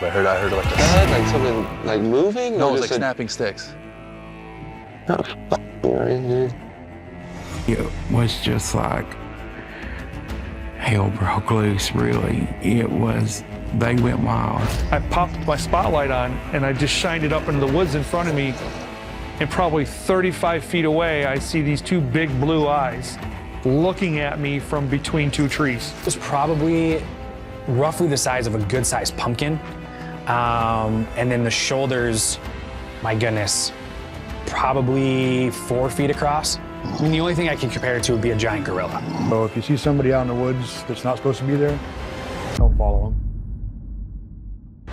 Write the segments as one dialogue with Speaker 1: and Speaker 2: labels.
Speaker 1: I heard like a thud, like something like moving?
Speaker 2: No,
Speaker 1: or
Speaker 2: it was like
Speaker 1: just
Speaker 2: snapping sticks.
Speaker 1: Oh, fuck, right, dude.
Speaker 3: It was just like hell broke loose, really. They went wild.
Speaker 4: I popped my spotlight on and I just shined it up into the woods in front of me. And probably 35 feet away, I see these two big blue eyes looking at me from between two trees.
Speaker 5: It was probably roughly the size of a good-sized pumpkin. And then the shoulders, my goodness, probably 4 feet across. I mean, the only thing I can compare it to would be a giant gorilla.
Speaker 6: So if you see somebody out in the woods that's not supposed to be there, don't follow them.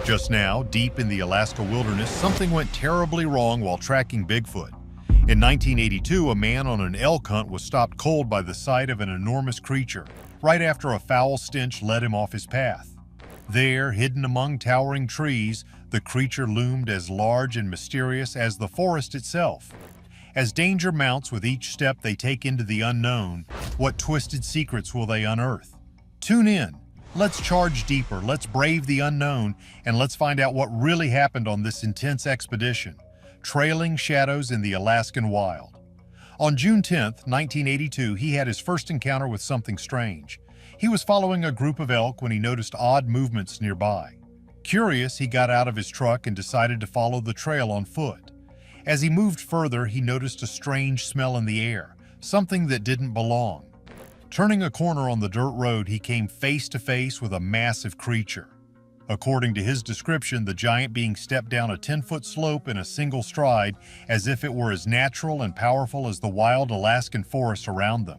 Speaker 7: Just now, deep in the Alaska wilderness, something went terribly wrong while tracking Bigfoot. In 1982, a man on an elk hunt was stopped cold by the sight of an enormous creature, right after a foul stench led him off his path. There, hidden among towering trees, the creature loomed as large and mysterious as the forest itself. As danger mounts with each step they take into the unknown, what twisted secrets will they unearth? Tune in. Let's charge deeper, let's brave the unknown, and let's find out what really happened on this intense expedition, trailing shadows in the Alaskan wild. On June 10th, 1982, he had his first encounter with something strange. He was following a group of elk when he noticed odd movements nearby. Curious, he got out of his truck and decided to follow the trail on foot. As he moved further, he noticed a strange smell in the air, something that didn't belong. Turning a corner on the dirt road, he came face to face with a massive creature. According to his description, the giant being stepped down a 10-foot slope in a single stride, as if it were as natural and powerful as the wild Alaskan forest around them.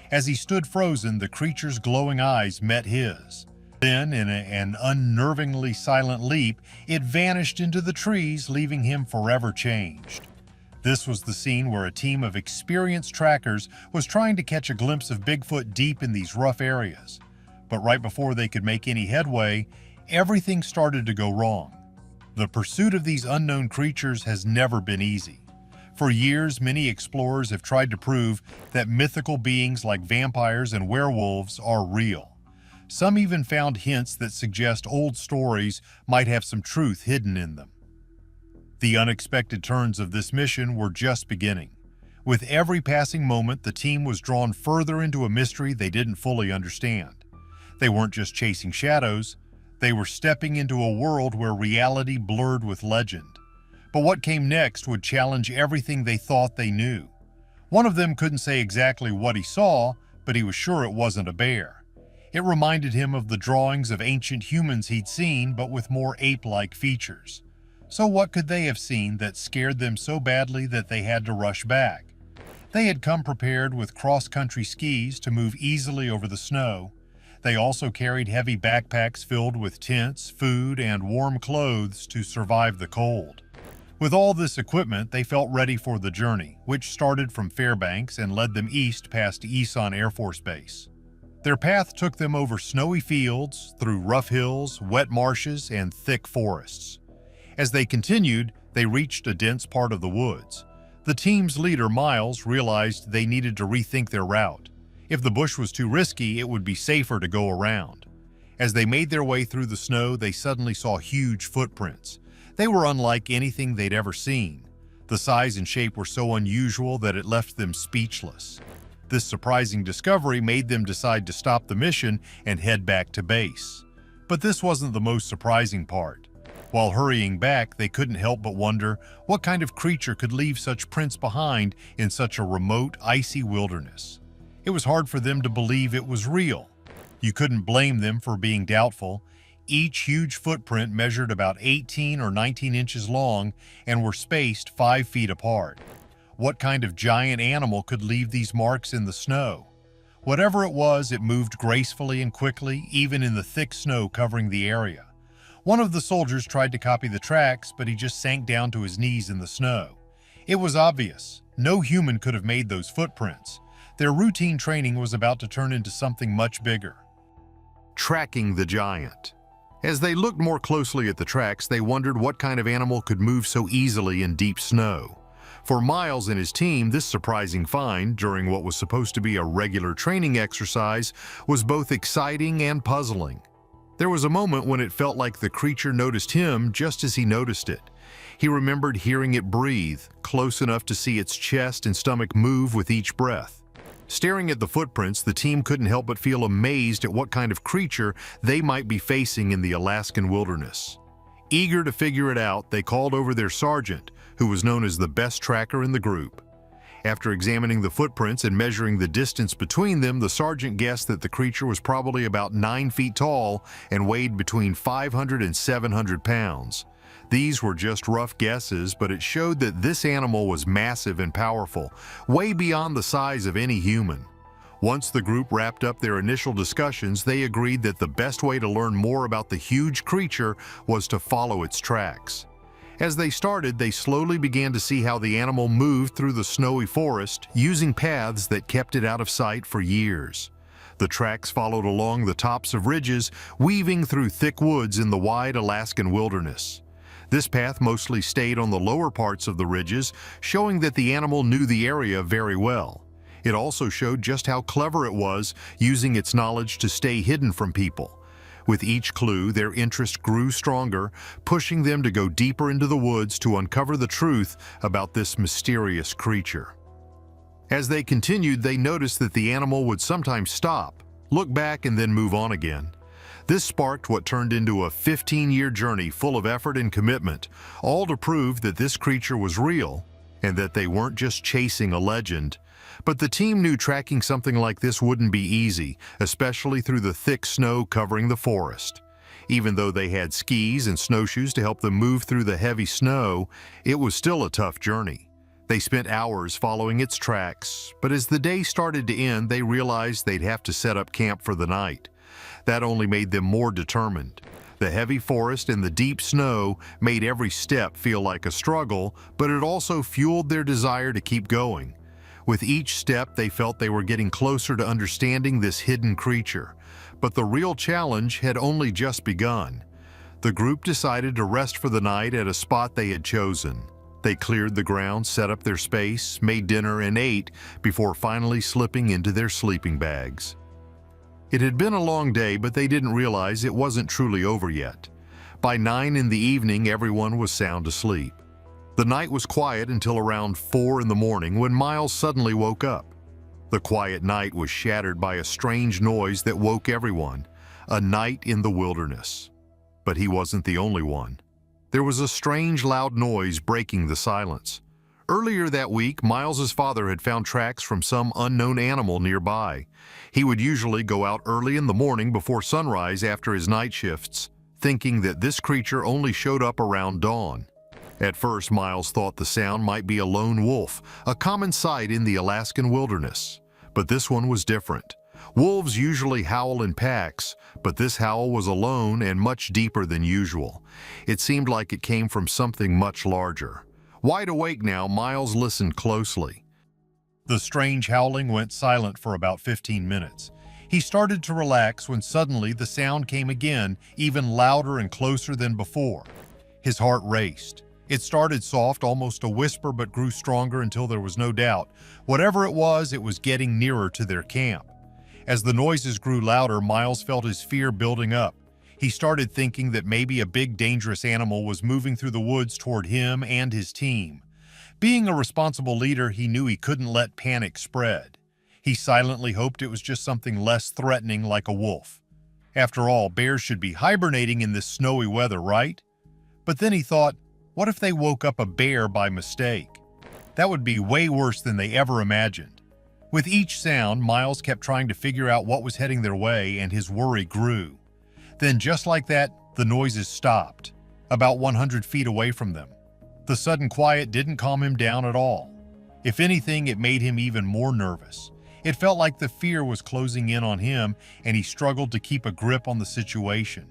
Speaker 7: As he stood frozen, the creature's glowing eyes met his. Then, in an unnervingly silent leap, it vanished into the trees, leaving him forever changed. This was the scene where a team of experienced trackers was trying to catch a glimpse of Bigfoot deep in these rough areas. But right before they could make any headway, everything started to go wrong. The pursuit of these unknown creatures has never been easy. For years, many explorers have tried to prove that mythical beings like vampires and werewolves are real. Some even found hints that suggest old stories might have some truth hidden in them. The unexpected turns of this mission were just beginning. With every passing moment, the team was drawn further into a mystery they didn't fully understand. They weren't just chasing shadows, they were stepping into a world where reality blurred with legend. But what came next would challenge everything they thought they knew. One of them couldn't say exactly what he saw, but he was sure it wasn't a bear. It reminded him of the drawings of ancient humans he'd seen, but with more ape-like features. So what could they have seen that scared them so badly that they had to rush back? They had come prepared with cross-country skis to move easily over the snow. They also carried heavy backpacks filled with tents, food, and warm clothes to survive the cold. With all this equipment, they felt ready for the journey, which started from Fairbanks and led them east past Eason Air Force Base. Their path took them over snowy fields, through rough hills, wet marshes, and thick forests. As they continued, they reached a dense part of the woods. The team's leader, Miles, realized they needed to rethink their route. If the bush was too risky, it would be safer to go around. As they made their way through the snow, they suddenly saw huge footprints. They were unlike anything they'd ever seen. The size and shape were so unusual that it left them speechless. This surprising discovery made them decide to stop the mission and head back to base. But this wasn't the most surprising part. While hurrying back, they couldn't help but wonder what kind of creature could leave such prints behind in such a remote, icy wilderness. It was hard for them to believe it was real. You couldn't blame them for being doubtful. Each huge footprint measured about 18 or 19 inches long and were spaced 5 feet apart. What kind of giant animal could leave these marks in the snow? Whatever it was, it moved gracefully and quickly, even in the thick snow covering the area. One of the soldiers tried to copy the tracks, but he just sank down to his knees in the snow. It was obvious. No human could have made those footprints. Their routine training was about to turn into something much bigger. Tracking the giant. As they looked more closely at the tracks, they wondered what kind of animal could move so easily in deep snow. For Miles and his team, this surprising find, during what was supposed to be a regular training exercise, was both exciting and puzzling. There was a moment when it felt like the creature noticed him just as he noticed it. He remembered hearing it breathe, close enough to see its chest and stomach move with each breath. Staring at the footprints, the team couldn't help but feel amazed at what kind of creature they might be facing in the Alaskan wilderness. Eager to figure it out, they called over their sergeant, who was known as the best tracker in the group. After examining the footprints and measuring the distance between them, the sergeant guessed that the creature was probably about 9 feet tall and weighed between 500 and 700 pounds. These were just rough guesses, but it showed that this animal was massive and powerful, way beyond the size of any human. Once the group wrapped up their initial discussions, they agreed that the best way to learn more about the huge creature was to follow its tracks. As they started, they slowly began to see how the animal moved through the snowy forest, using paths that kept it out of sight for years. The tracks followed along the tops of ridges, weaving through thick woods in the wide Alaskan wilderness. This path mostly stayed on the lower parts of the ridges, showing that the animal knew the area very well. It also showed just how clever it was, using its knowledge to stay hidden from people. With each clue, their interest grew stronger, pushing them to go deeper into the woods to uncover the truth about this mysterious creature. As they continued, they noticed that the animal would sometimes stop, look back, and then move on again. This sparked what turned into a 15-year journey full of effort and commitment, all to prove that this creature was real and that they weren't just chasing a legend. But the team knew tracking something like this wouldn't be easy, especially through the thick snow covering the forest. Even though they had skis and snowshoes to help them move through the heavy snow, it was still a tough journey. They spent hours following its tracks, but as the day started to end, they realized they'd have to set up camp for the night. That only made them more determined. The heavy forest and the deep snow made every step feel like a struggle, but it also fueled their desire to keep going. With each step, they felt they were getting closer to understanding this hidden creature. But the real challenge had only just begun. The group decided to rest for the night at a spot they had chosen. They cleared the ground, set up their space, made dinner, and ate before finally slipping into their sleeping bags. It had been a long day, but they didn't realize it wasn't truly over yet. By 9 in the evening, everyone was sound asleep. The night was quiet until around 4 in the morning when Miles suddenly woke up. The quiet night was shattered by a strange noise that woke everyone, a night in the wilderness. But he wasn't the only one. There was a strange, loud noise breaking the silence. Earlier that week, Miles's father had found tracks from some unknown animal nearby. He would usually go out early in the morning before sunrise after his night shifts, thinking that this creature only showed up around dawn. At first, Miles thought the sound might be a lone wolf, a common sight in the Alaskan wilderness. But this one was different. Wolves usually howl in packs, but this howl was alone and much deeper than usual. It seemed like it came from something much larger. Wide awake now, Miles listened closely. The strange howling went silent for about 15 minutes. He started to relax when suddenly the sound came again, even louder and closer than before. His heart raced. It started soft, almost a whisper, but grew stronger until there was no doubt. Whatever it was getting nearer to their camp. As the noises grew louder, Miles felt his fear building up. He started thinking that maybe a big, dangerous animal was moving through the woods toward him and his team. Being a responsible leader, he knew he couldn't let panic spread. He silently hoped it was just something less threatening like a wolf. After all, bears should be hibernating in this snowy weather, right? But then he thought, what if they woke up a bear by mistake? That would be way worse than they ever imagined. With each sound, Miles kept trying to figure out what was heading their way, and his worry grew. Then, just like that, the noises stopped, about 100 feet away from them. The sudden quiet didn't calm him down at all. If anything, it made him even more nervous. It felt like the fear was closing in on him, and he struggled to keep a grip on the situation.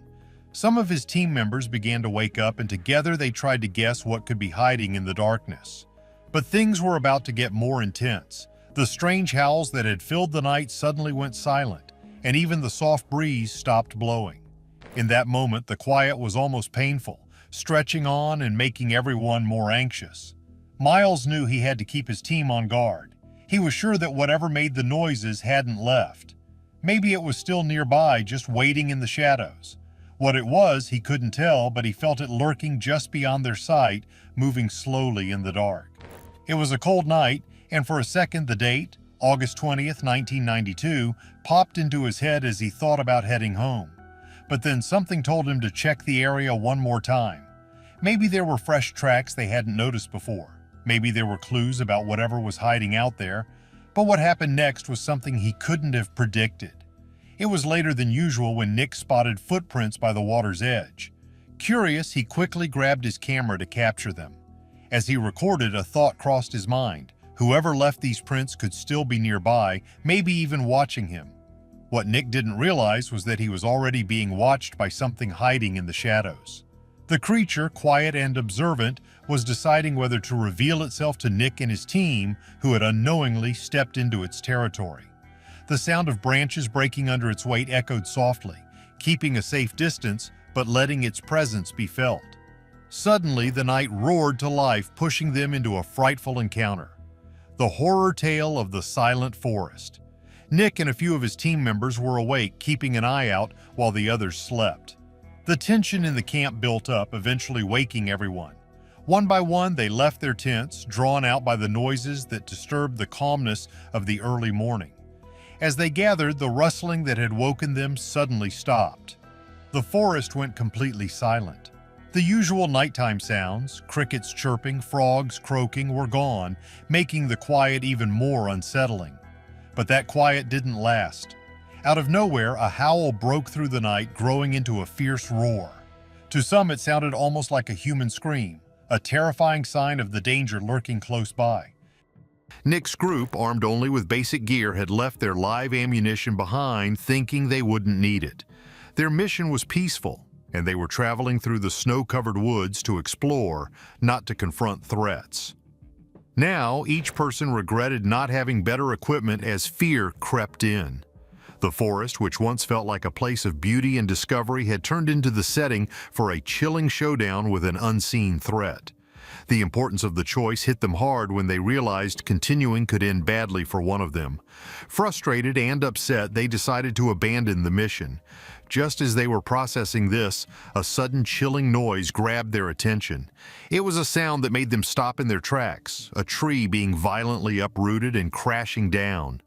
Speaker 7: Some of his team members began to wake up, and together they tried to guess what could be hiding in the darkness. But things were about to get more intense. The strange howls that had filled the night suddenly went silent, and even the soft breeze stopped blowing. In that moment, the quiet was almost painful, stretching on and making everyone more anxious. Miles knew he had to keep his team on guard. He was sure that whatever made the noises hadn't left. Maybe it was still nearby, just waiting in the shadows. What it was, he couldn't tell, but he felt it lurking just beyond their sight, moving slowly in the dark. It was a cold night, and for a second the date, August 20th, 1992, popped into his head as he thought about heading home. But then something told him to check the area one more time. Maybe there were fresh tracks they hadn't noticed before. Maybe there were clues about whatever was hiding out there. But what happened next was something he couldn't have predicted. It was later than usual when Nick spotted footprints by the water's edge. Curious, he quickly grabbed his camera to capture them. As he recorded, a thought crossed his mind. Whoever left these prints could still be nearby, maybe even watching him. What Nick didn't realize was that he was already being watched by something hiding in the shadows. The creature, quiet and observant, was deciding whether to reveal itself to Nick and his team, who had unknowingly stepped into its territory. The sound of branches breaking under its weight echoed softly, keeping a safe distance, but letting its presence be felt. Suddenly, the night roared to life, pushing them into a frightful encounter. The horror tale of the silent forest. Nick and a few of his team members were awake, keeping an eye out while the others slept. The tension in the camp built up, eventually waking everyone. One by one, they left their tents, drawn out by the noises that disturbed the calmness of the early morning. As they gathered, the rustling that had woken them suddenly stopped. The forest went completely silent. The usual nighttime sounds, crickets chirping, frogs croaking, were gone, making the quiet even more unsettling. But that quiet didn't last. Out of nowhere, a howl broke through the night, growing into a fierce roar. To some, it sounded almost like a human scream, a terrifying sign of the danger lurking close by. Nick's group, armed only with basic gear, had left their live ammunition behind, thinking they wouldn't need it. Their mission was peaceful, and they were traveling through the snow-covered woods to explore, not to confront threats. Now, each person regretted not having better equipment as fear crept in. The forest, which once felt like a place of beauty and discovery, had turned into the setting for a chilling showdown with an unseen threat. The importance of the choice hit them hard when they realized continuing could end badly for one of them. Frustrated and upset, they decided to abandon the mission. Just as they were processing this, a sudden chilling noise grabbed their attention. It was a sound that made them stop in their tracks, a tree being violently uprooted and crashing down.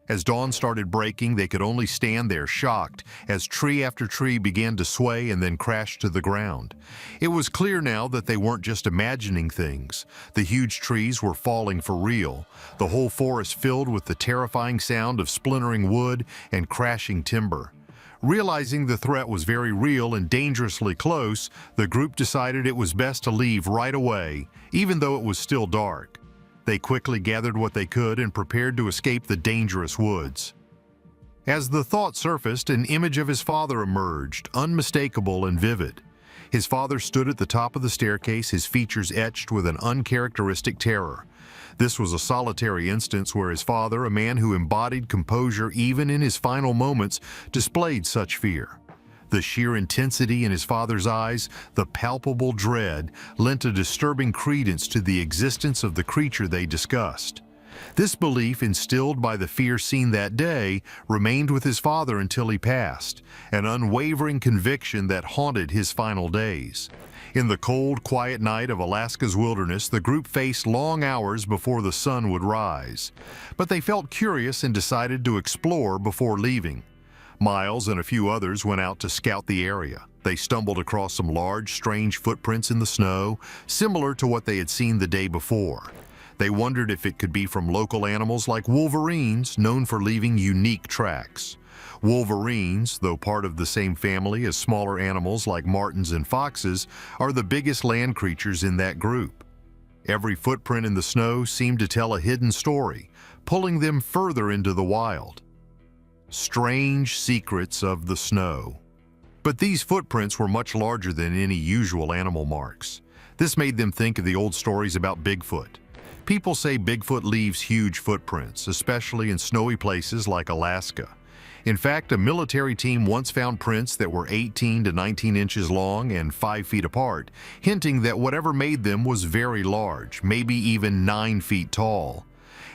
Speaker 7: As dawn started breaking, they could only stand there, shocked, as tree after tree began to sway and then crash to the ground. It was clear now that they weren't just imagining things. The huge trees were falling for real, the whole forest filled with the terrifying sound of splintering wood and crashing timber. Realizing the threat was very real and dangerously close, the group decided it was best to leave right away, even though it was still dark. They quickly gathered what they could and prepared to escape the dangerous woods. As the thought surfaced, an image of his father emerged, unmistakable and vivid. His father stood at the top of the staircase, his features etched with an uncharacteristic terror. This was a solitary instance where his father, a man who embodied composure even in his final moments, displayed such fear. The sheer intensity in his father's eyes, the palpable dread, lent a disturbing credence to the existence of the creature they discussed. This belief, instilled by the fear seen that day, remained with his father until he passed, an unwavering conviction that haunted his final days. In the cold, quiet night of Alaska's wilderness, the group faced long hours before the sun would rise. But they felt curious and decided to explore before leaving. Miles and a few others went out to scout the area. They stumbled across some large, strange footprints in the snow, similar to what they had seen the day before. They wondered if it could be from local animals like wolverines, known for leaving unique tracks. Wolverines, though part of the same family as smaller animals like martens and foxes, are the biggest land creatures in that group. Every footprint in the snow seemed to tell a hidden story, pulling them further into the wild. Strange secrets of the snow. But these footprints were much larger than any usual animal marks. This made them think of the old stories about Bigfoot. People say Bigfoot leaves huge footprints, especially in snowy places like Alaska. In fact, a military team once found prints that were 18 to 19 inches long and 5 feet apart, hinting that whatever made them was very large, maybe even 9 feet tall.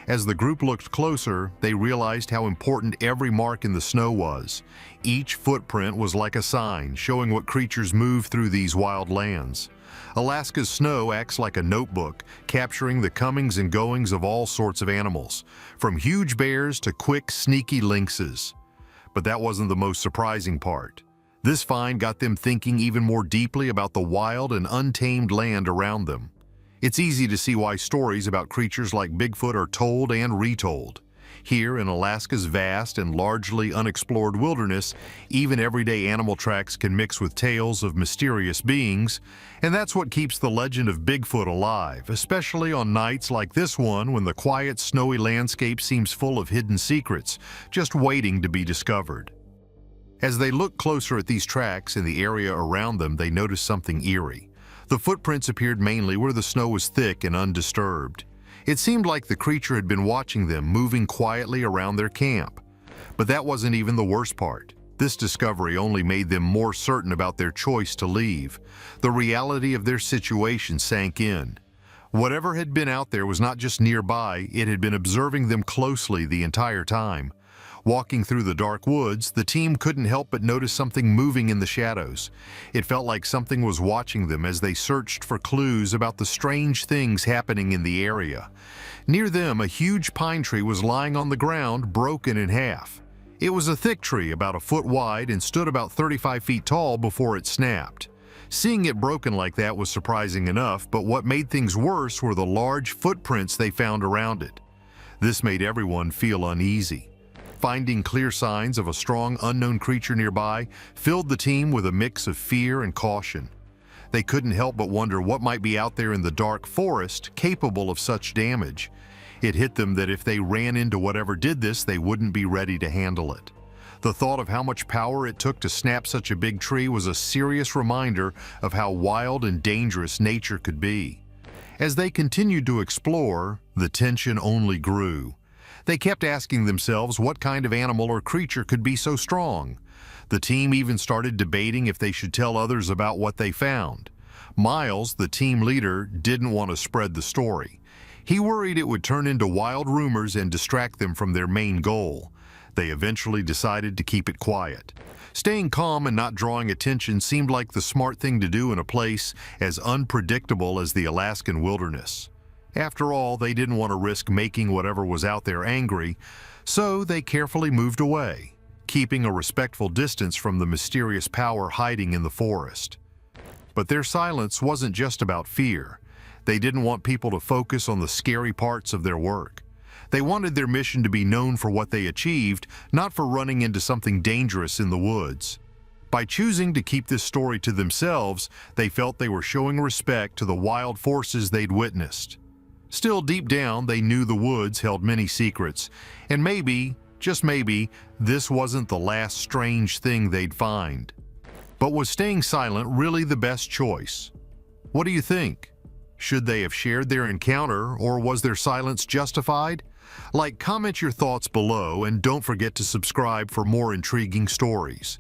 Speaker 7: As the group looked closer, they realized how important every mark in the snow was. Each footprint was like a sign, showing what creatures move through these wild lands. Alaska's snow acts like a notebook, capturing the comings and goings of all sorts of animals, from huge bears to quick, sneaky lynxes. But that wasn't the most surprising part. This find got them thinking even more deeply about the wild and untamed land around them. It's easy to see why stories about creatures like Bigfoot are told and retold. Here in Alaska's vast and largely unexplored wilderness, even everyday animal tracks can mix with tales of mysterious beings, and that's what keeps the legend of Bigfoot alive, especially on nights like this one when the quiet, snowy landscape seems full of hidden secrets, just waiting to be discovered. As they look closer at these tracks and the area around them, they notice something eerie. The footprints appeared mainly where the snow was thick and undisturbed. It seemed like the creature had been watching them, moving quietly around their camp. But that wasn't even the worst part. This discovery only made them more certain about their choice to leave. The reality of their situation sank in. Whatever had been out there was not just nearby, it had been observing them closely the entire time. Walking through the dark woods, the team couldn't help but notice something moving in the shadows. It felt like something was watching them as they searched for clues about the strange things happening in the area. Near them, a huge pine tree was lying on the ground, broken in half. It was a thick tree, about a foot wide, and stood about 35 feet tall before it snapped. Seeing it broken like that was surprising enough, but what made things worse were the large footprints they found around it. This made everyone feel uneasy. Finding clear signs of a strong, unknown creature nearby filled the team with a mix of fear and caution. They couldn't help but wonder what might be out there in the dark forest capable of such damage. It hit them that if they ran into whatever did this, they wouldn't be ready to handle it. The thought of how much power it took to snap such a big tree was a serious reminder of how wild and dangerous nature could be. As they continued to explore, the tension only grew. They kept asking themselves what kind of animal or creature could be so strong. The team even started debating if they should tell others about what they found. Miles, the team leader, didn't want to spread the story. He worried it would turn into wild rumors and distract them from their main goal. They eventually decided to keep it quiet. Staying calm and not drawing attention seemed like the smart thing to do in a place as unpredictable as the Alaskan wilderness. After all, they didn't want to risk making whatever was out there angry, so they carefully moved away, keeping a respectful distance from the mysterious power hiding in the forest. But their silence wasn't just about fear. They didn't want people to focus on the scary parts of their work. They wanted their mission to be known for what they achieved, not for running into something dangerous in the woods. By choosing to keep this story to themselves, they felt they were showing respect to the wild forces they'd witnessed. Still, deep down, they knew the woods held many secrets, and maybe, just maybe, this wasn't the last strange thing they'd find. But was staying silent really the best choice? What do you think? Should they have shared their encounter, or was their silence justified? Comment your thoughts below, and don't forget to subscribe for more intriguing stories.